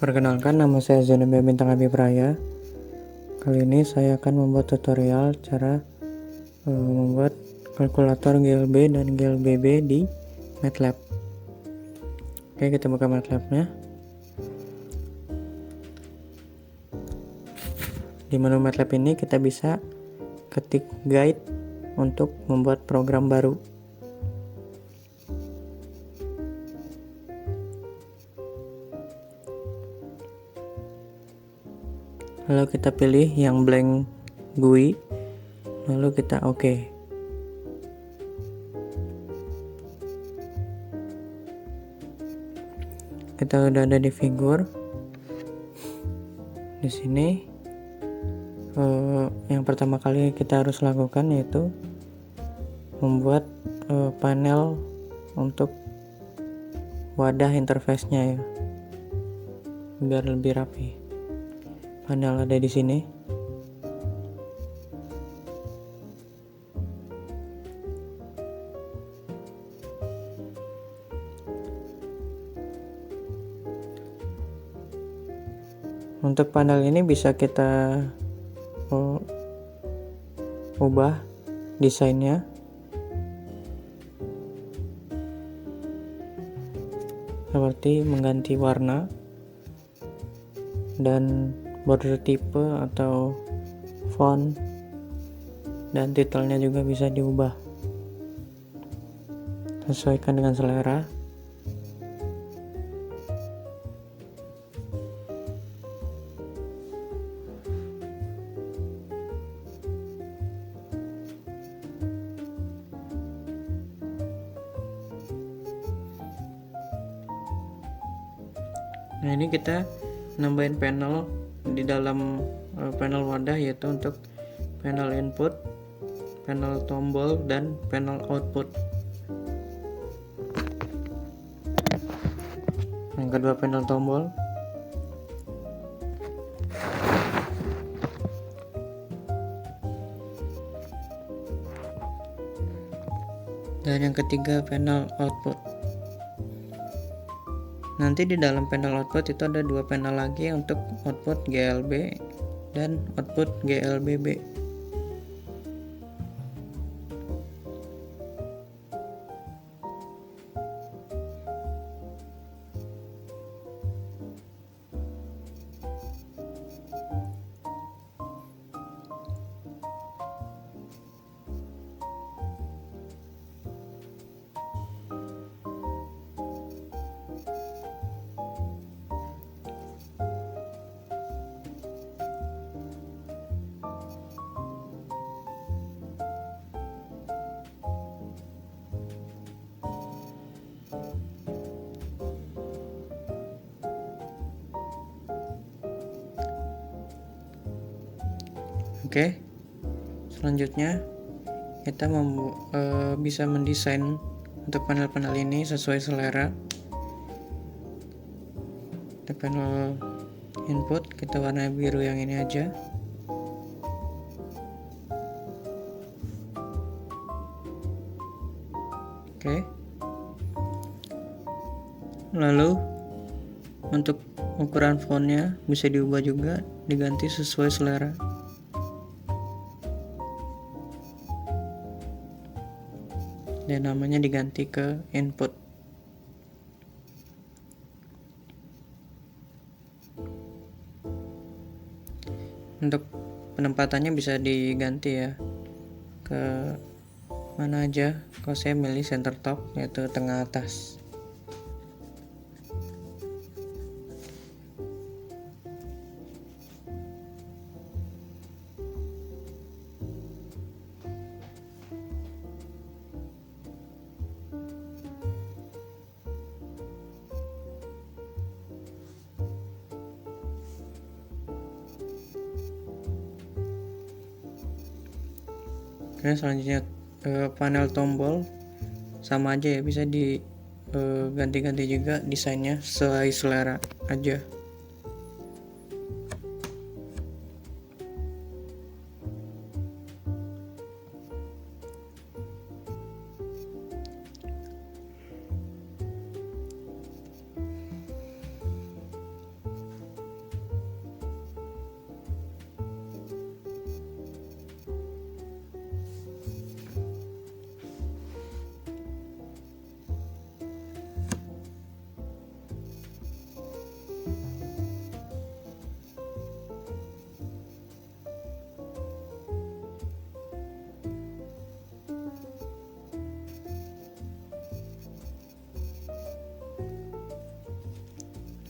Perkenalkan, nama saya Zenobia Bintang Abi Praya. Kali ini saya akan membuat tutorial cara membuat kalkulator GLB dan GLBB di MATLAB. Oke, kita buka MATLAB-nya. Di menu MATLAB ini kita bisa ketik guide untuk membuat program baru. Lalu kita pilih yang blank GUI, lalu kita OK. Kita udah ada di figur. Di sini yang pertama kali kita harus lakukan yaitu membuat panel untuk wadah interface-nya ya, biar lebih rapi. Panel ada di sini. Untuk panel ini bisa kita ubah desainnya. Seperti mengganti warna dan border tipe atau font, dan titelnya juga bisa diubah. Sesuaikan dengan selera. Nah, ini kita nambahin panel di dalam panel wadah, yaitu untuk panel input, panel tombol, dan panel output. Yang kedua panel tombol. Dan yang ketiga panel output. Nanti di dalam panel output itu ada dua panel lagi untuk output GLB dan output GLBB. Oke, selanjutnya kita bisa mendesain untuk panel-panel ini sesuai selera. Untuk panel input kita warna biru yang ini aja. Oke. Lalu untuk ukuran fontnya bisa diubah juga, diganti sesuai selera. Dan namanya diganti ke input. Untuk penempatannya bisa diganti ya, ke mana aja. Kalau saya milih center top, yaitu tengah atas. Oke, selanjutnya panel tombol sama aja ya, bisa diganti-ganti juga desainnya sesuai selera aja.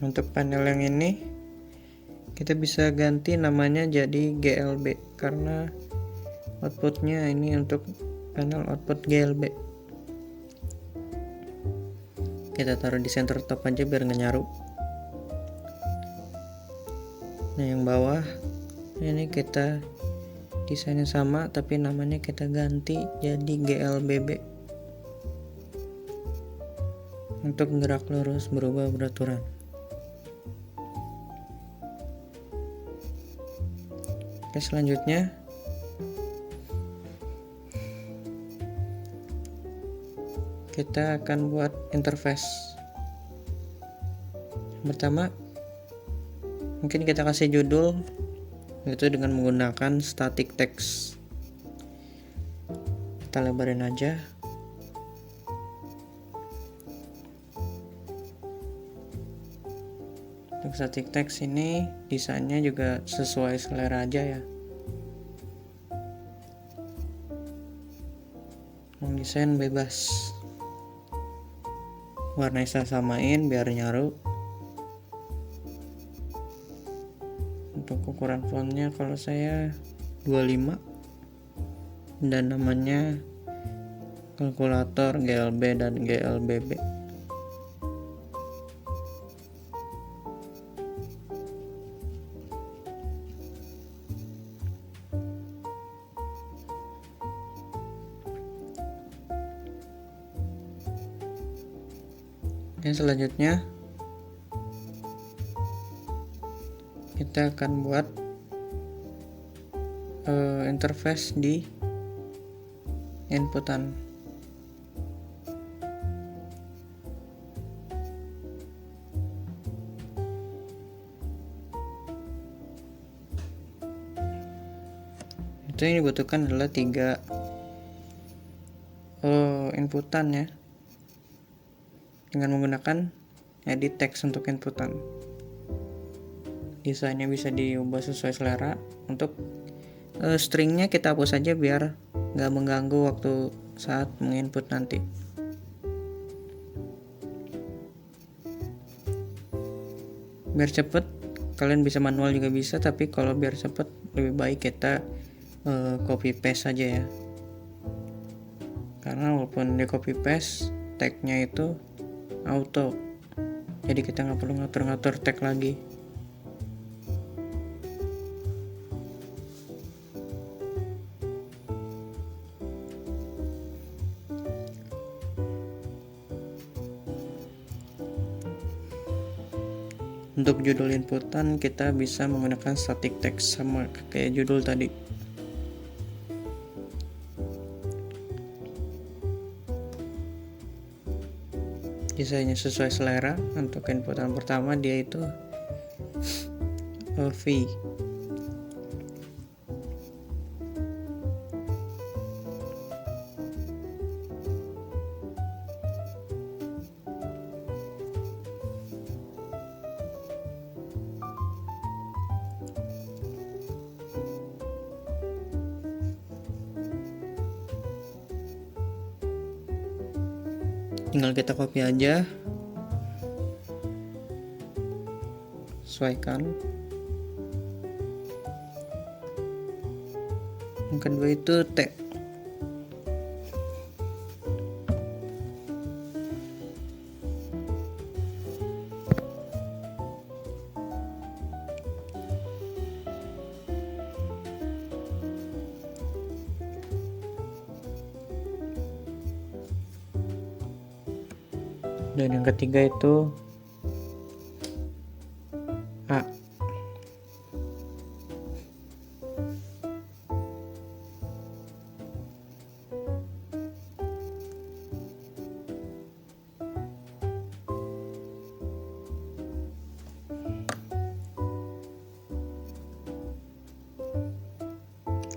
Untuk panel yang ini kita bisa ganti namanya jadi GLB karena outputnya ini untuk panel output GLB. Kita taruh di center top aja biar nggak nyaru. Nah yang bawah ini kita desainnya sama tapi namanya kita ganti jadi GLBB. Untuk gerak lurus berubah beraturan. Oke, selanjutnya kita akan buat interface. Pertama mungkin kita kasih judul yaitu dengan menggunakan static text. Kita lebarin aja. Untuk static text ini desainnya juga sesuai selera aja ya. Desain bebas. Warnanya saya samain biar nyaru. Untuk ukuran fontnya kalau saya 25 dan namanya kalkulator GLB dan GLBB. Yang selanjutnya kita akan buat interface di inputan. Itu yang dibutuhkan adalah 3 inputan ya, dengan menggunakan edit text untuk inputan. Desainnya bisa diubah sesuai selera. Untuk stringnya kita hapus saja biar nggak mengganggu waktu saat menginput nanti. Biar cepet, kalian bisa manual juga bisa, tapi kalau biar cepet lebih baik kita copy paste saja ya, karena walaupun di copy paste tagnya itu auto, jadi kita nggak perlu ngatur-ngatur tag lagi. Untuk judul inputan kita bisa menggunakan static text sama kayak judul tadi. Desainnya sesuai selera. Untuk inputan pertama dia itu V. Tinggal kita copy aja, sesuaikan. Yang kedua itu T. Dan yang ketiga itu A.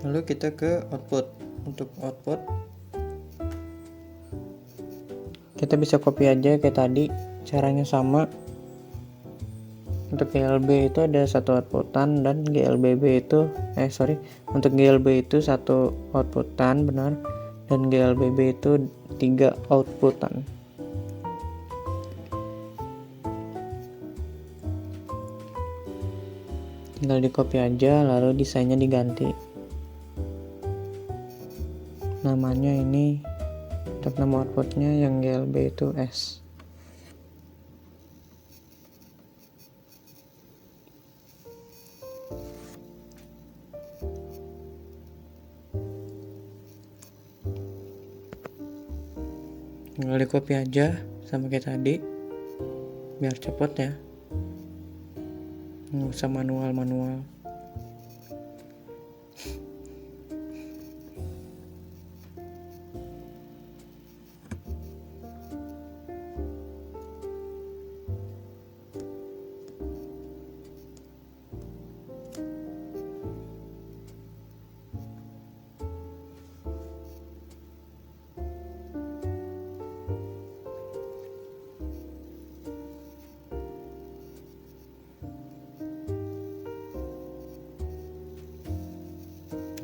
Lalu kita ke output. Untuk output kita bisa copy aja kayak tadi, caranya sama. Untuk GLB itu ada satu outputan dan GLBB itu untuk GLB itu satu outputan benar, dan GLBB itu 3 outputan. tinggal di copy aja, lalu desainnya diganti. Namanya ini untuk nama outputnya yang GLB itu S. Tinggal di copy aja sama kayak tadi biar cepet ya, nggak usah manual.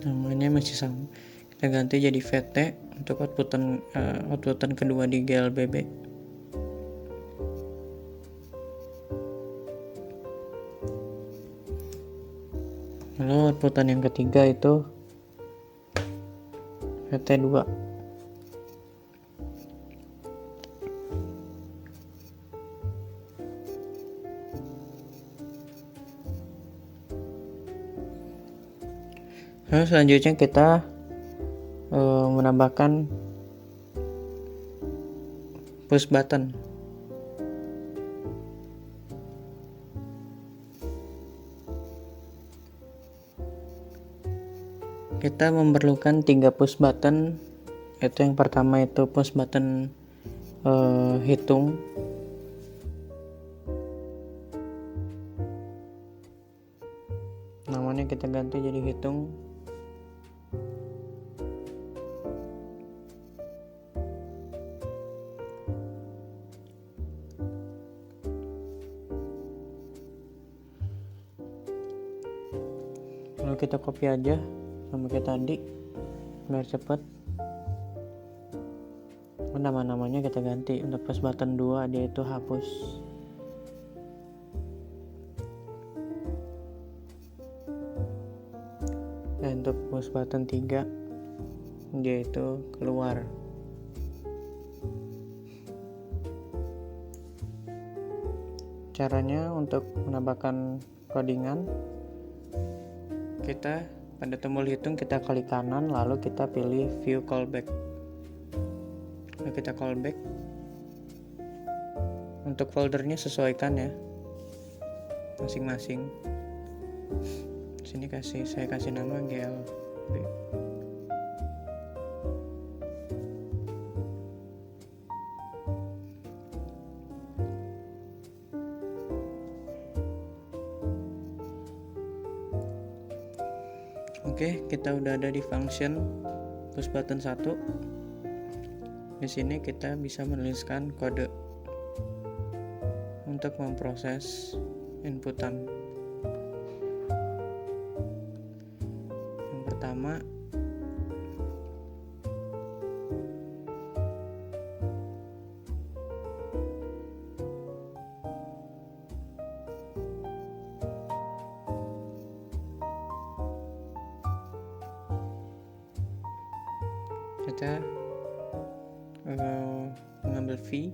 Namanya masih sama, kita ganti jadi VT untuk outputan kedua di GLBB. Lalu outputan yang ketiga itu VT2. Nah, selanjutnya kita menambahkan push button. Kita memerlukan 3 push button. Itu yang pertama itu push button hitung. Namanya kita ganti jadi hitung. Lalu kita copy aja sama kayak tadi biar cepet. Nama-namanya kita ganti. Untuk push button 2 dia itu hapus. Dan untuk push button 3 dia itu keluar. Caranya untuk menambahkan codingan, kita pada tombol hitung kita klik kanan, lalu kita pilih view callback. Lalu kita callback. Untuk foldernya sesuaikan ya masing-masing. Sini saya kasih nama GLB. Oke, kita udah ada di function push button 1. Di sini kita bisa menuliskan kode untuk memproses inputan. Yang pertama, kita mengambil V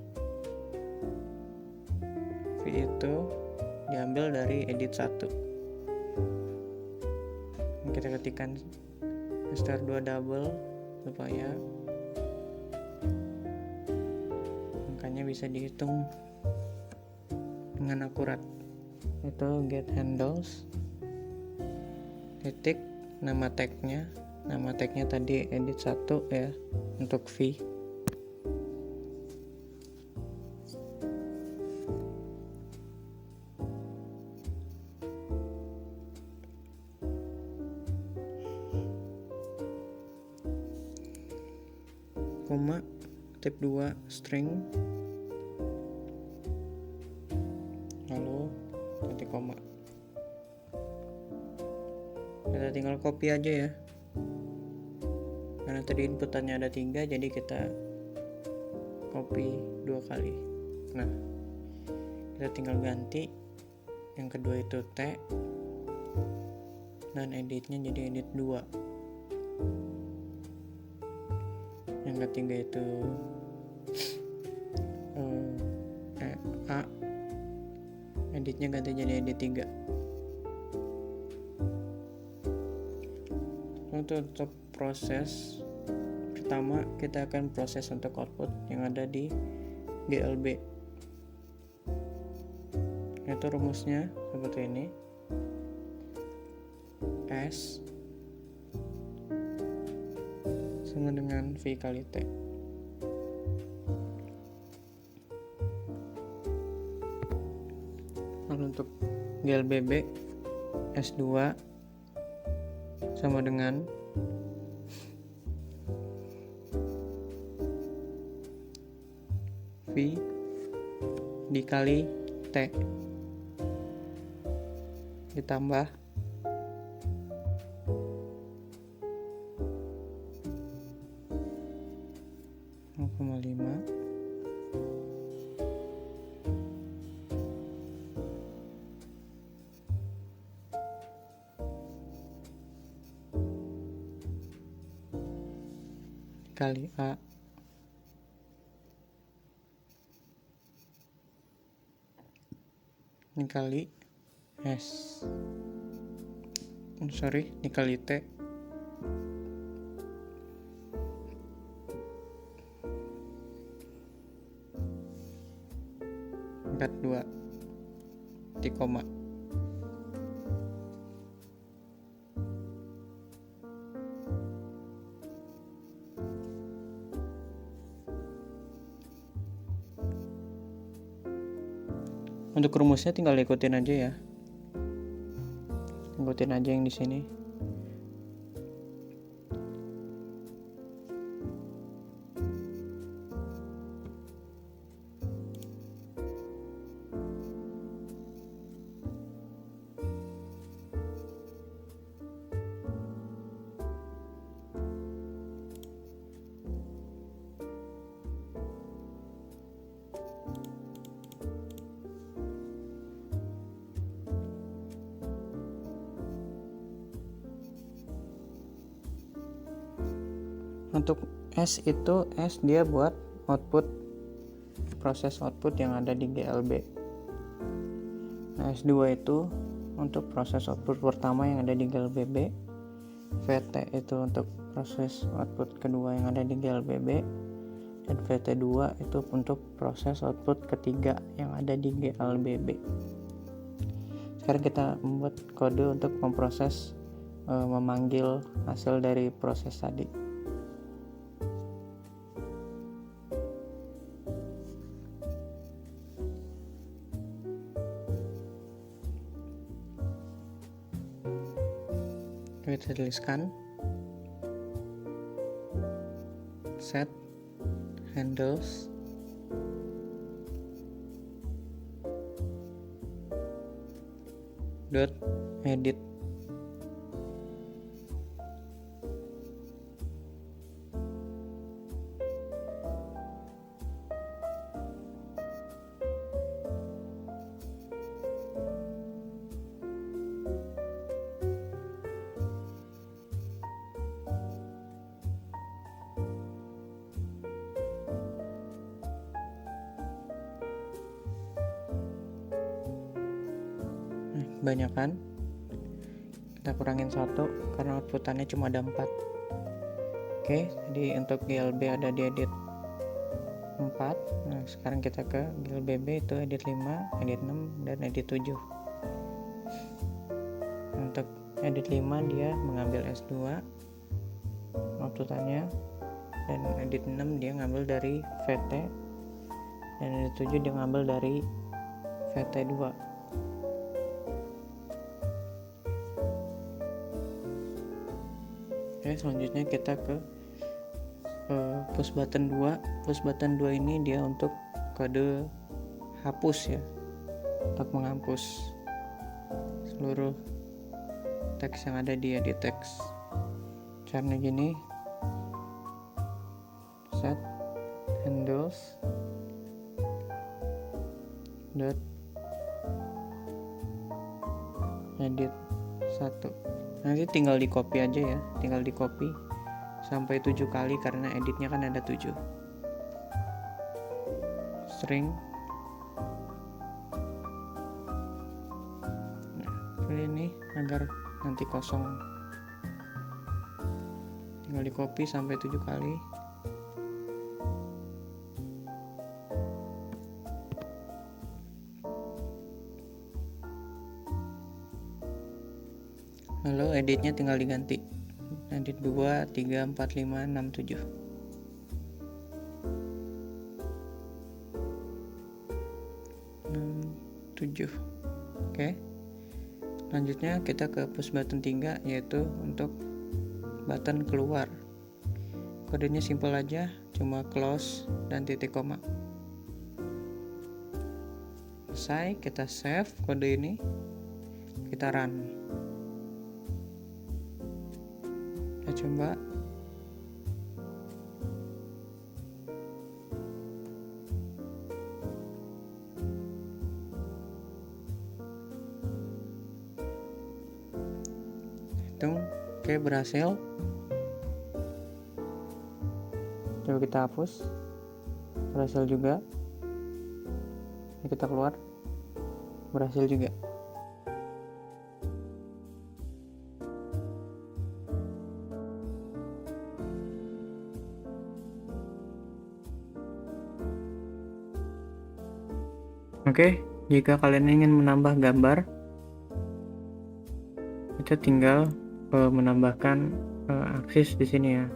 itu diambil dari edit 1. Kita ketikkan *2 double supaya angkanya bisa dihitung dengan akurat. Itu get handles titik nama tagnya tadi edit 1 ya untuk V. Koma tip 2 string, lalu titik koma. Kita tinggal copy aja ya, karena tadi inputannya ada 3, jadi kita copy 2 kali. Nah, kita tinggal ganti yang kedua itu T, dan editnya jadi edit 2. Yang ketiga itu A, editnya ganti jadi edit 3. Untuk proses pertama kita akan proses untuk output yang ada di GLB, itu rumusnya seperti ini: S sama dengan V kali T. Lalu untuk GLBB S2 sama dengan V dikali T ditambah (0,5) kali A dikali S dikali T angkat 2 di koma. Untuk rumusnya tinggal ikutin aja ya. Ikutin aja yang di sini. Untuk S itu dia buat output, proses output yang ada di GLB. Nah, S2 itu untuk proses output pertama yang ada di GLBB. VT itu untuk proses output kedua yang ada di GLBB, dan VT2 itu untuk proses output ketiga yang ada di GLBB. Sekarang kita membuat kode untuk memproses memanggil hasil dari proses tadi. Kita tuliskan set handles dot edit kebanyakan, kita kurangin 1 karena outputannya cuma ada 4. Oke, jadi untuk GLB ada di edit 4. Nah, sekarang kita ke GLBB, itu edit 5, edit 6, dan edit 7. Untuk edit 5 dia mengambil S2 outputannya, dan edit 6 dia ngambil dari VT, dan edit 7 dia ngambil dari VT2. Oke, selanjutnya kita ke push button 2. Push button 2 ini dia untuk kode hapus ya, untuk menghapus seluruh teks yang ada di edit text. Caranya gini: set handles dot edit 1. Nanti tinggal di copy aja ya, tinggal di copy sampai 7 kali karena editnya kan ada 7. String. Nah, pilih ini agar nanti kosong. Tinggal di copy sampai 7 kali. Lalu editnya tinggal diganti. Edit 2, 3, 4, 5, 6, 7. Oke. Lanjutnya kita ke push button 3, yaitu untuk button keluar. Kodenya simple aja, cuma close dan titik koma. Selesai, kita save kode ini, kita run. Kita coba. Hitung. Oke, berhasil. Coba kita hapus. Berhasil juga. Ini kita keluar. Berhasil juga. Oke, jika kalian ingin menambah gambar, kita tinggal menambahkan aksis di sini ya.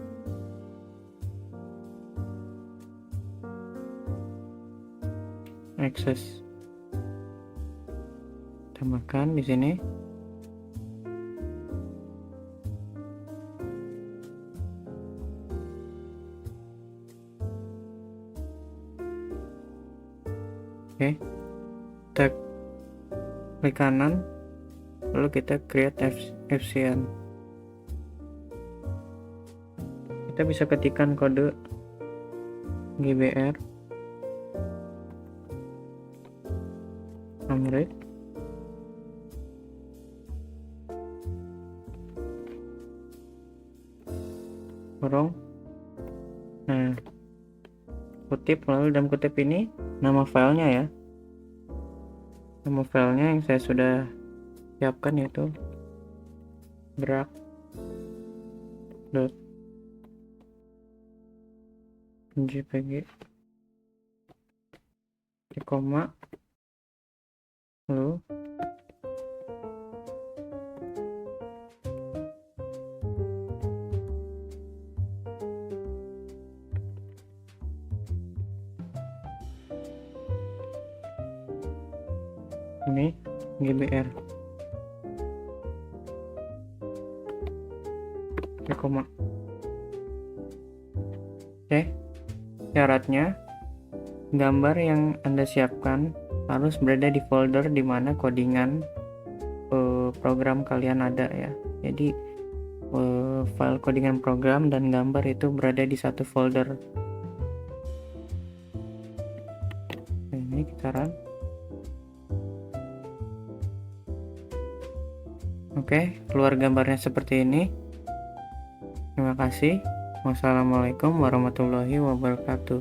Akses. Tambahkan di sini. Oke. Kita klik kanan, lalu kita create FCN. Kita bisa ketikkan kode GBR Amrit kurung. Nah, kutip, lalu dalam kutip ini nama filenya ya. Nama filenya yang saya sudah siapkan yaitu brak.jpg, koma, lalu ini GBR, koma. Oke, syaratnya gambar yang Anda siapkan harus berada di folder di mana codingan program kalian ada ya. Jadi file codingan program dan gambar itu berada di satu folder. Ini kita run. Oke, keluar gambarnya seperti ini. Terima kasih. Wassalamualaikum warahmatullahi wabarakatuh.